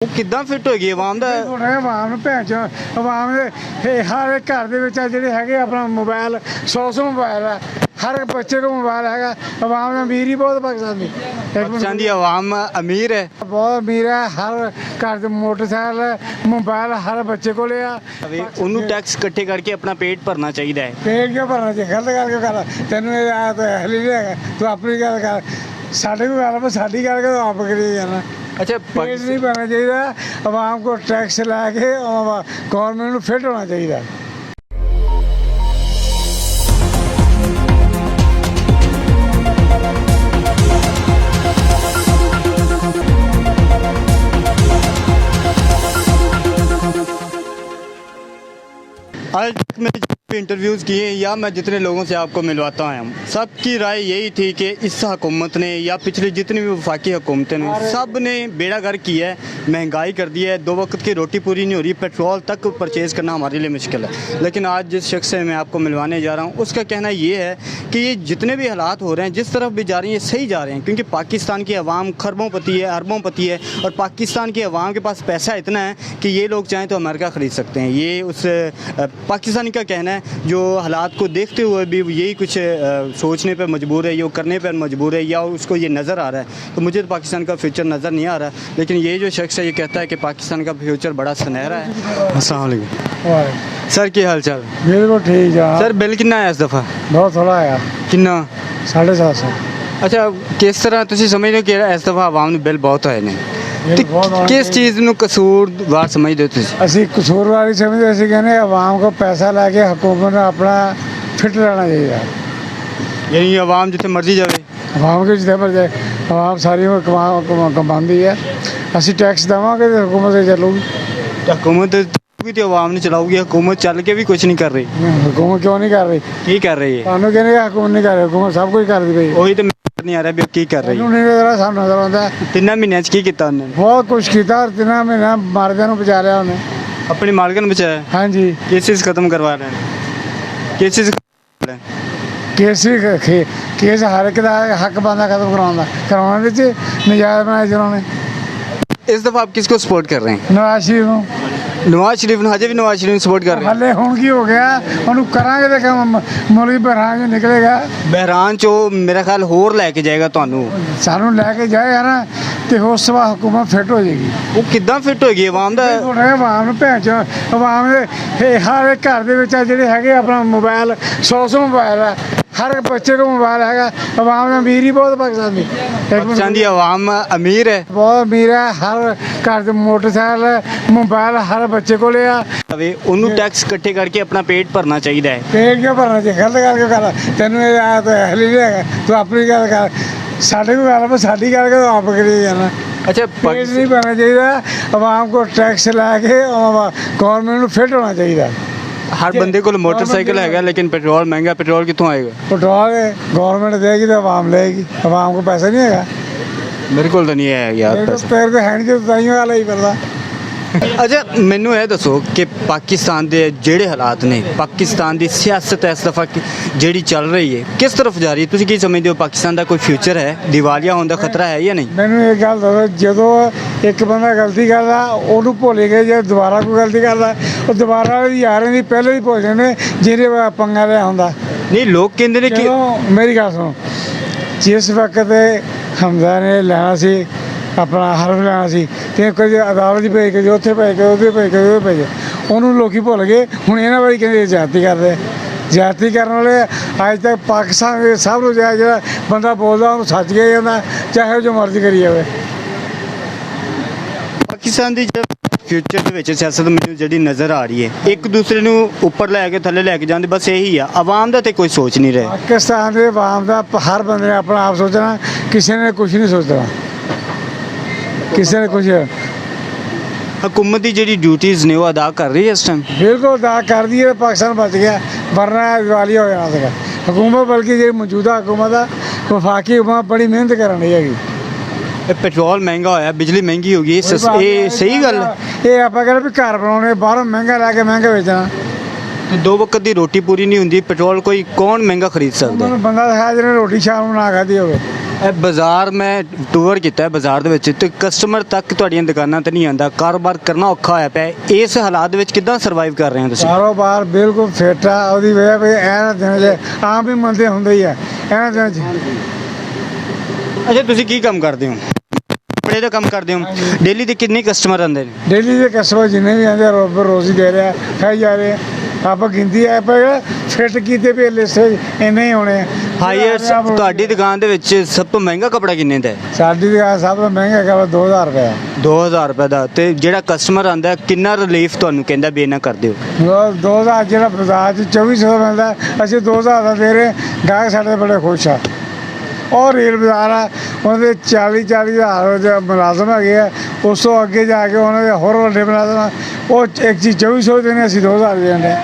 ਕਿੱਦਾਂ ਫਿੱਟ ਹੋਏਗੀ ਆਵਾਮ ਦਾ? ਆਵਾਮ ਨੂੰ ਭੈਣ ਚੋ ਆਵਾਮ ਦੇ ਹਰ ਇੱਕ ਘਰ ਦੇ ਵਿੱਚ ਜਿਹੜੇ ਹੈਗੇ ਆਪਣਾ ਮੋਬਾਈਲ 100 ਮੋਬਾਈਲ ਹੈ। हर एक बच्चे को मोबाइल है। अवाम अमीर ही बहुत पाकिस्तान की। पाकिस्तान की अवाम अमीर है, बहुत अमीर है। हर घर मोटरसाइकिल मोबाइल हर बच्चे को लिया। उन्होंने टैक्स इकट्ठे करके अपना पेट भरना चाहिए है। पेट क्यों भरना चाहिए? गलत गल क्यों कर? तेन हल ही नहीं है। तू अपनी गल कर, साढ़े को गल साड़ी गल कर, आप करी जाना। अच्छा, पेट नहीं भरना चाहिए। अवाम को टैक्स लैके गौरमेंट को फिट होना चाहिए। आज मैं इंटरव्यूज़ किए या मैं जितने लोगों से आपको मिलवाता आया हूँ, सबकी राय यही थी कि इस हुकूमत ने या पिछली जितनी भी वफाकी हुकूमतें ने सब ने बेड़ा गर्क किया है, महंगाई कर दी है, 2 वक्त की रोटी पूरी नहीं हो रही, पेट्रोल तक परचेज़ करना हमारे लिए मुश्किल है। लेकिन आज जिस शख्स से मैं आपको मिलवाने जा रहा हूँ उसका कहना ये है कि ये जितने भी हालात हो रहे हैं, जिस तरफ भी जा रही हैं, सही जा रहे हैं, क्योंकि पाकिस्तान की आवाम खरबोंपति है, अरबोंपति है और पाकिस्तान की आवाम के पास पैसा इतना है कि ये लोग चाहें तो अमेरिका ख़रीद सकते हैं। ये उस पाकिस्तानी का कहना है जो हालात को देखते हुए भी यही कुछ सोचने पर मजबूर है, ये करने पर मजबूर है या उसको ये नज़र आ रहा है। तो मुझे तो पाकिस्तान का फ्यूचर नज़र नहीं आ रहा, लेकिन ये जो शख्स है ये कहता है कि पाकिस्तान का फ्यूचर बड़ा सुनहरा है। अस्सलाम वालेकुम सर, की हाल चाल? बिल्कुल ठीक है सर। बिल कितना आया इस दफ़ा? बहुत थोड़ा आया। कितना? 750। अच्छा, किस तरह तुम समझते हो कि इस दफ़ा आवाम ने बिल बहुत आए ने? किस चीज़ ਨੂੰ ਕਸੂਰਵਾਰ ਸਮਝਦੇ ਹੋ ਤੁਸੀਂ? ਅਸੀਂ ਕਸੂਰਵਾਰੀ ਸਮਝਦੇ, ਅਸੀਂ ਕਹਿੰਦੇ ਆਵਾਮ को पैसा लेके हुकूमत ने अपना फिट रहना चाहिए। यानी आवाम जितने मर्जी जाए, आवाम के जितने मर्जी जाए, आवाम सारी कमाती है। ਅਸੀਂ टैक्स देवांगे तो हुकूमत से चलूगी। हुकूमत तो आवाम नहीं चलाऊगी, हुकूमत चल के भी कुछ नहीं कर रही। हुकूमत क्यों नहीं कर रही? की कर रही है? ਤੁਹਾਨੂੰ ਕਹਿੰਦੇ हुकूमत नहीं कर रही, हुकूमत सब कुछ कर दी पई। ਉਹੀ ਤੇ नहीं आ रहा भी की कर रही है। नहीं नजर सामने नजर आता है। 3 महीनों की किया उन्होंने? बहुत कुछ किया और 3 महीना मारदे ਨੂੰ बचा लिया उन्हें। अपनी मालकन बचाया? हाँ जी। केसेस खत्म करवा रहे हैं, केसेस केस हर एक का हक बनता खत्म करवाने नजायज बनाए जिन्होंने। इस दफ़ा आप किसको सपोर्ट कर रहे हैं? नवाज शरीफ ਨੂੰ। नवाज शरीफ ने, हजे भी नवाज शरीफ सपोर्ट कर रहे हैं? हले ਹੁਣ ਕੀ ਹੋ ਗਿਆ? ਉਹਨੂੰ ਕਰਾਂਗੇ ਤੇ ਮੁਲਕ ਬਹਿਰਾਨ ਚ ਨਿਕਲੇਗਾ। बहरान चो मेरा ख्याल होर लैके जाएगा ਤੁਹਾਨੂੰ। ਸਾਨੂੰ ਲੈ ਕੇ ਜਾਏਗਾ ਨਾ ਤੇ ਉਸ ਤੋਂ ਬਾਅਦ ਹੁਕੂਮਤ ਫਿੱਟ ਹੋ ਜਾਏਗੀ। ਉਹ ਕਿੱਦਾਂ ਫਿੱਟ ਹੋਏਗੀ ਆਵਾਮ ਦਾ? ਆਵਾਮ ਨੂੰ ਭੈਣ ਚੋ ਆਵਾਮ ਦੇ ਹਰ ਇੱਕ ਘਰ ਦੇ ਵਿੱਚ ਜਿਹੜੇ ਹੈਗੇ ਆਪਣਾ ਮੋਬਾਈਲ 100 ਮੋਬਾਈਲ ਹੈ। हर एक बच्चे को मोबाइल है। अवाम अमीर ही बहुत पाकिस्तान की। पाकिस्तान की अवाम अमीर है, बहुत अमीर है। हर घर मोटरसाइकिल मोबाइल हर बच्चे को लिया। उन्होंने टैक्स इकट्ठे करके अपना पेट भरना चाहिए है। पेट क्यों भरना चाहिए? गलत गल क्यों कर? तेन हल ही नहीं है। तू अपनी गल कर, साढ़े को गल साड़ी गल कर, आप करी जाना। अच्छा, पेट नहीं भरना चाहिए। अवाम को टैक्स लैके गौरमेंट को फिट होना चाहिए। हर बंदे को मोटरसाइकिल है लेकिन पेट्रोल महंगा, पेट्रोल कितों आएगा? पेट्रोल गवर्नमेंट देगी तो आवाम लेगी। आवाम को पैसा नहीं है। मेरे को तो नहीं है यार पैसा। पैर तो है नहीं, ताइयों वाला ही करता। अच्छा, मैनू यह दसो कि पाकिस्तान के जेड़े हालात ने, पाकिस्तान की सियासत इस दफ़ा जी चल रही है किस तरफ जा रही है? तुम की समझते हो पाकिस्तान का कोई फ्यूचर है? दिवालिया होने का खतरा है या नहीं? मैनू एक गल दसो, जो एक बंदा गलती करता उन्होंने भुल गए, जो दोबारा कोई गलती करता वो दोबारा यारें की पहले ही भुल जाते जिन्हें पंगा लिया होंगे। नहीं, लोग कहते हैं कि मेरी गल सुनो, जिस वक्त हमजा ने लेना सी अपना हरफ लेना सी ते कुछ अदालत ही भेज के उत्थे भेज के उधर भेज के उधर भेजे, उन्होंने लोग भुल गए। हुण इन्हां बारी कहते ज्यादती करते, ज्यादती करने वाले अज तक पाकिस्तान के सब लोग जो बंदा बोलता उन्होंने सच गया जाता, चाहे जो मर्जी करी जाए। पाकिस्तान की जब फ्यूचर के सियासत मैनू जी नज़र आ रही है, एक दूसरे को उपर लैके थले लैके जाते, बस यही है। आवाम का तो कोई सोच नहीं रहे। पाकिस्तान के आवाम का हर बंदे ने अपना आप सोचना, किसी ने कुछ नहीं सोचना, किसी ने कुछ। हुकूमत की जी ड्यूटीज़ ने वो अदा कर रही है इस टाइम? बिल्कुल अदा कर दी है। पाकिस्तान बच गया, वरना दिवालिया हो जाना था। हुकूमत बल्कि जी मौजूदा हुकूमत है वफाकी हुकूमत बड़ी मेहनत कर रही हैगी। पेट्रोल महंगा होया, बिजली महंगी होगी, ये सही गल है? ये आप कह भी घर बनाने बाहरों महंगा लैके महंगा बेचना। तो 2 वक्त की रोटी पूरी नहीं होंगी, पेट्रोल कोई कौन महंगा खरीद सकता है? बंदा है जिन्हें रोटी शाम को ना खाती हो। ਇਹ ਬਾਜ਼ਾਰ ਮੈਂ ਟੂਰ ਕੀਤਾ ਹੈ ਬਾਜ਼ਾਰ ਦੇ ਵਿੱਚ ਤੇ ਕਸਟਮਰ ਤੱਕ ਤੁਹਾਡੀਆਂ ਦੁਕਾਨਾਂ ਤੇ ਨਹੀਂ ਆਉਂਦਾ, ਕਾਰੋਬਾਰ ਕਰਨਾ ਔਖਾ ਹੋਇਆ ਪਿਆ ਹੈ। ਇਸ ਹਾਲਾਤ ਦੇ ਵਿੱਚ ਕਿੱਦਾਂ ਸਰਵਾਈਵ ਕਰ ਰਹੇ ਹੋ ਤੁਸੀਂ? ਕਾਰੋਬਾਰ ਬਿਲਕੁਲ ਫਿੱਟ ਆ, ਉਹਦੀ ਵਜ੍ਹਾ ਵੀ ਇਹਨਾਂ ਦਿਨਾਂ 'ਚ ਆਮ ਵੀ ਮੰਦੇ ਹੁੰਦੇ ਹੀ ਆ ਇਹਨਾਂ ਦਿਨਾਂ 'ਚ। ਅੱਛਾ, ਤੁਸੀਂ ਕੀ ਕੰਮ ਕਰਦੇ ਹੋ? ਕੱਪੜੇ ਦਾ ਕੰਮ ਕਰਦੇ ਹੋ। ਡੇਲੀ ਦੇ ਕਿੰਨੇ ਕਸਟਮਰ ਆਉਂਦੇ ਨੇ? ਡੇਲੀ ਦੇ ਕਸਟਮਰ ਜਿੰਨੇ ਵੀ ਆਉਂਦੇ ਆ ਰੋਜ਼ ਹੀ ਦੇ ਰਿਹਾ, ਖਾਈ ਜਾ ਰਹੇ ਆ। ਆਪਾਂ ਗਿਣਤੀ ਆ ਪਰ ਫਿੱਟ ਕੀਤੇ ਵੀ ਲਿਸਟ ਇੰਨੇ ਹੀ ਹੋਣੇ ਆ। ਹਾਈਅਰਸ ਤੁਹਾਡੀ ਦੁਕਾਨ ਦੇ ਵਿੱਚ ਸਭ ਤੋਂ ਮਹਿੰਗਾ ਕੱਪੜਾ ਕਿੰਨੇ ਦਾ ਹੈ? ਸਾਡੀ ਦੁਕਾਨ ਸਭ ਤੋਂ ਮਹਿੰਗਾ ਕੱਪੜਾ 2000 ਰੁਪਏ 2000 ਰੁਪਏ ਦਾ। ਤੇ ਜਿਹੜਾ ਕਸਟਮਰ ਆਉਂਦਾ ਕਿੰਨਾ ਰਿਲੀਫ ਤੁਹਾਨੂੰ ਕਹਿੰਦਾ ਵੀ ਇਹਨਾਂ ਕਰਦੇ ਹੋ? 2000 ਜਿਹੜਾ ਬਾਜ਼ਾਰ 'ਚ 2400 ਮਿਲਦਾ, ਅਸੀਂ 2000 ਦਾ ਦੇ ਰਹੇ। ਗਾਹਕ ਸਾਡੇ ਬੜੇ ਖੁਸ਼ ਆ। ਔਰ ਰੇਲ ਬਾਜ਼ਾਰ ਆ, ਉਹਦੇ 40 ਹਜ਼ਾਰ ਮੁਲਾਜ਼ਮ ਹੈਗੇ ਆ। ਉਸ ਤੋਂ ਅੱਗੇ ਜਾ ਕੇ ਉਹਨਾਂ ਦੇ ਹੋਰ ਵੱਡੇ ਮੁਲਾਜ਼ਮ ਆ, ਉਹ ਇੱਕ ਚੀਜ਼ 2400 ਦੇਣੇ, ਅਸੀਂ 2000 ਦੇਣੇ।